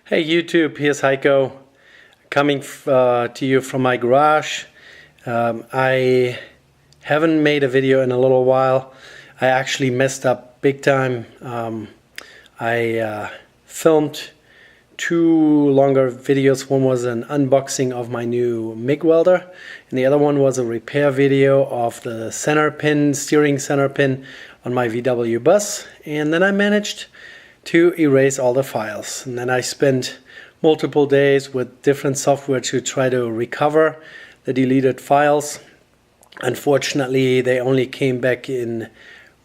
Hey YouTube, here's Heiko coming to you from my garage. I haven't made a video in a little while. I actually messed up big time. I filmed two longer videos. One was an unboxing of my new MIG welder and the other one was a repair video of the steering center pin on my VW bus, and then I managed to erase all the files, and then I spent multiple days with different software to try to recover the deleted files. Unfortunately, they only came back in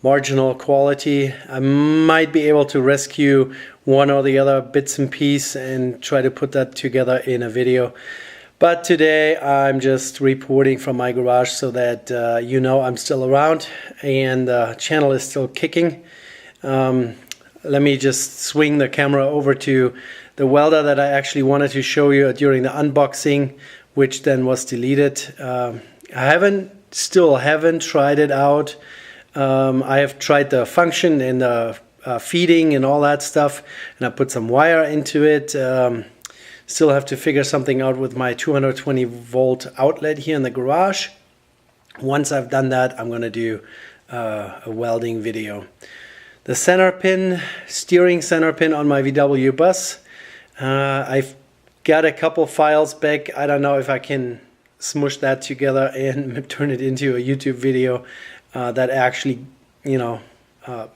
marginal quality. I might be able to rescue one or the other bits and pieces and try to put that together in a video, but today I'm just reporting from my garage so that you know I'm still around and the channel is still kicking. Let me just swing the camera over to the welder that I actually wanted to show you during the unboxing, which then was deleted. I still haven't tried it out. I have tried the function and the feeding and all that stuff, and I put some wire into it. Still have to figure something out with my 220 volt outlet here in the garage. Once I've done that, I'm going to do a welding video. The steering center pin on my VW bus. I've got a couple files back. I don't know if I can smush that together and turn it into a YouTube video that actually,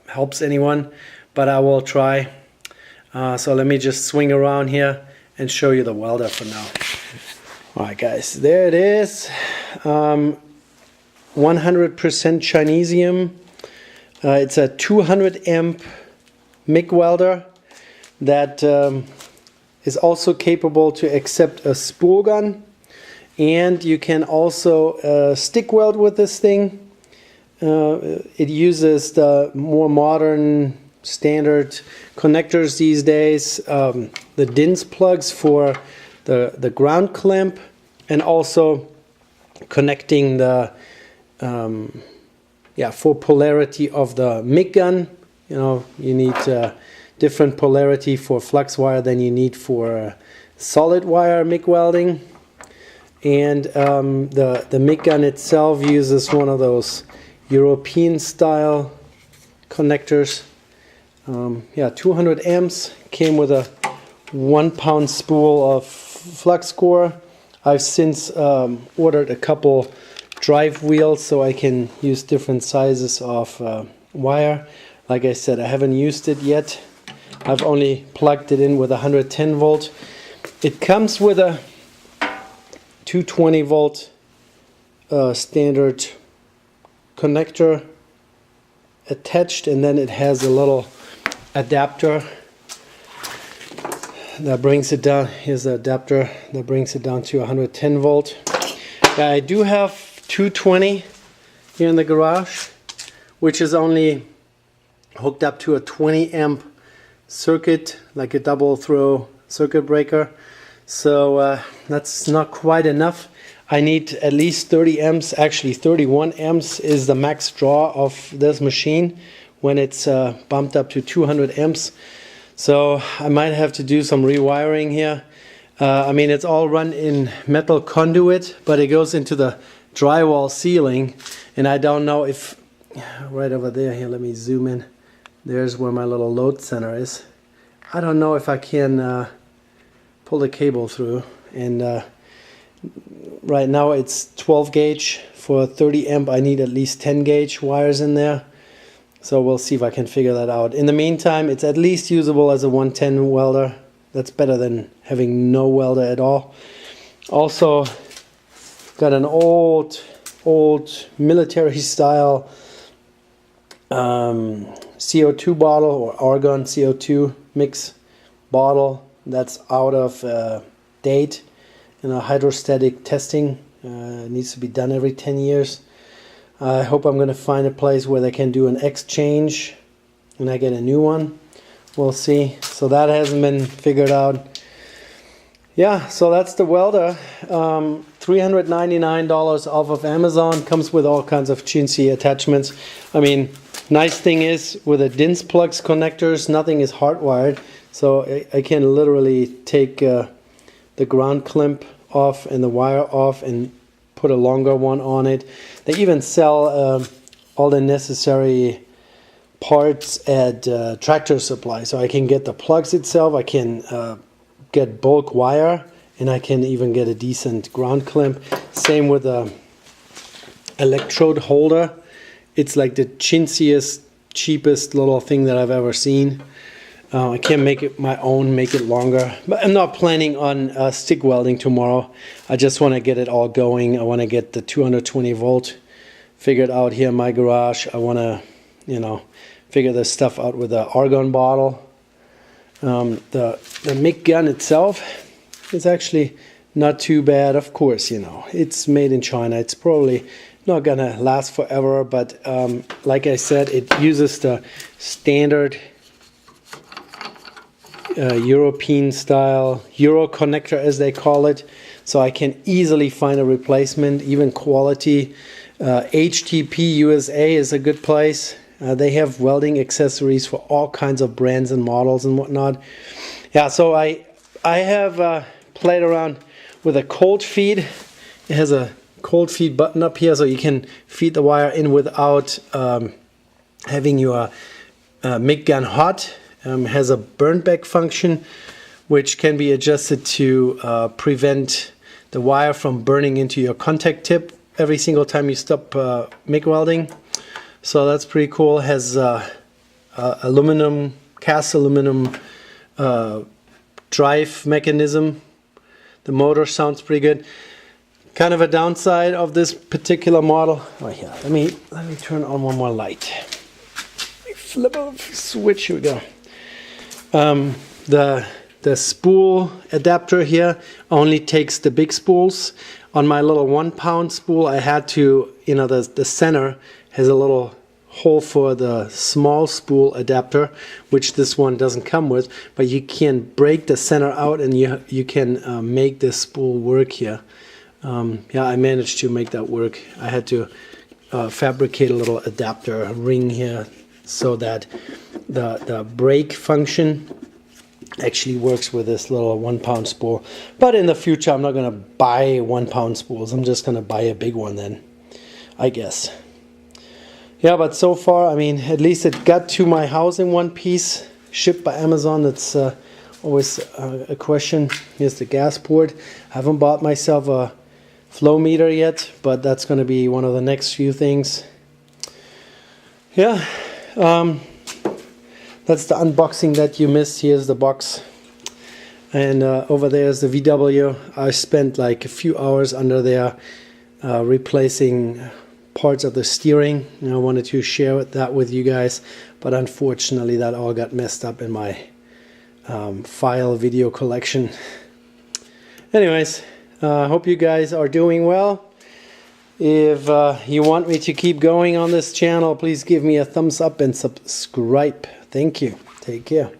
helps anyone, but I will try. So let me just swing around here and show you the welder for now. Alright guys, there it is. 100% Chinesium. It's a 200 amp MIG welder that is also capable to accept a spool gun, and you can also stick weld with this thing. It uses the more modern standard connectors these days, the DINS plugs for the ground clamp, and also connecting the for polarity of the MIG gun. You need different polarity for flux wire than you need for solid wire MIG welding. And the MIG gun itself uses one of those European style connectors. 200 amps, came with a 1 pound spool of flux core. I've since ordered a couple drive wheels so I can use different sizes of wire. Like I said, I haven't used it yet. I've only plugged it in with 110 volt. It comes with a 220 volt standard connector attached, and then it has a little adapter that brings it down. Here's the adapter that brings it down to 110 volt. I do have 220 here in the garage, which is only hooked up to a 20 amp circuit, like a double throw circuit breaker. So that's not quite enough. I need at least 30 amps. Actually 31 amps is the max draw of this machine when it's bumped up to 200 amps. So I might have to do some rewiring here. It's all run in metal conduit, but it goes into the drywall ceiling, and I don't know if right over there, here, let me zoom in, there's where my little load center is. I don't know if I can pull the cable through, and right now it's 12 gauge. For 30 amp I need at least 10 gauge wires in there, so we'll see if I can figure that out. In the meantime, it's at least usable as a 110 welder. That's better than having no welder at all. Also got an old military style CO2 bottle, or argon CO2 mix bottle that's out of date. Hydrostatic testing needs to be done every 10 years. I hope I'm going to find a place where they can do an exchange and I get a new one. We'll see. So that hasn't been figured out. Yeah, so that's the welder. $399 off of Amazon. Comes with all kinds of chintzy attachments. Nice thing is, with the DINS plugs connectors, nothing is hardwired. So I can literally take the ground clamp off and the wire off and put a longer one on it. They even sell all the necessary parts at Tractor Supply, so I can get the plugs itself, I can get bulk wire, and I can even get a decent ground clamp. Same with the electrode holder. It's like the chintziest, cheapest little thing that I've ever seen. I can make it my own, make it longer, but I'm not planning on stick welding tomorrow. I just want to get it all going. I want to get the 220 volt figured out here in my garage. I want to, you know, figure this stuff out with the argon bottle. The MIG gun itself is actually not too bad. Of course, you know, it's made in China. It's probably not gonna last forever, but like I said, it uses the standard European style Euro connector, as they call it, so I can easily find a replacement, even quality. HTP USA is a good place. They have welding accessories for all kinds of brands and models and whatnot. Yeah, so I have played around with a cold feed. It has a cold feed button up here, so you can feed the wire in without having your MIG gun hot. Has a burn back function, which can be adjusted to prevent the wire from burning into your contact tip every single time you stop MIG welding. So that's pretty cool. It has aluminum, cast aluminum drive mechanism. The motor sounds pretty good. Kind of a downside of this particular model. Oh yeah, let me turn on one more light. Flip a switch. Here we go. The spool adapter here only takes the big spools. On my little 1 pound spool, I had to, you know, the center has a little hole for the small spool adapter, which this one doesn't come with, but you can break the center out and you can make this spool work here. Yeah, I managed to make that work. I had to fabricate a little adapter ring here so that the brake function actually works with this little 1 pound spool. But in the future, I'm not going to buy 1 pound spools. I'm just going to buy a big one then, I guess. Yeah, but so far, I mean, at least it got to my house in one piece, shipped by Amazon. That's always a question. Here's the gas port. I haven't bought myself a flow meter yet, but that's going to be one of the next few things. Yeah, that's the unboxing that you missed. Here's the box, and over there is the VW. I spent like a few hours under there replacing parts of the steering, and I wanted to share that with you guys, but unfortunately that all got messed up in my file video collection. Anyways, hope you guys are doing well. If you want me to keep going on this channel, please give me a thumbs up and subscribe. Thank you. Take care.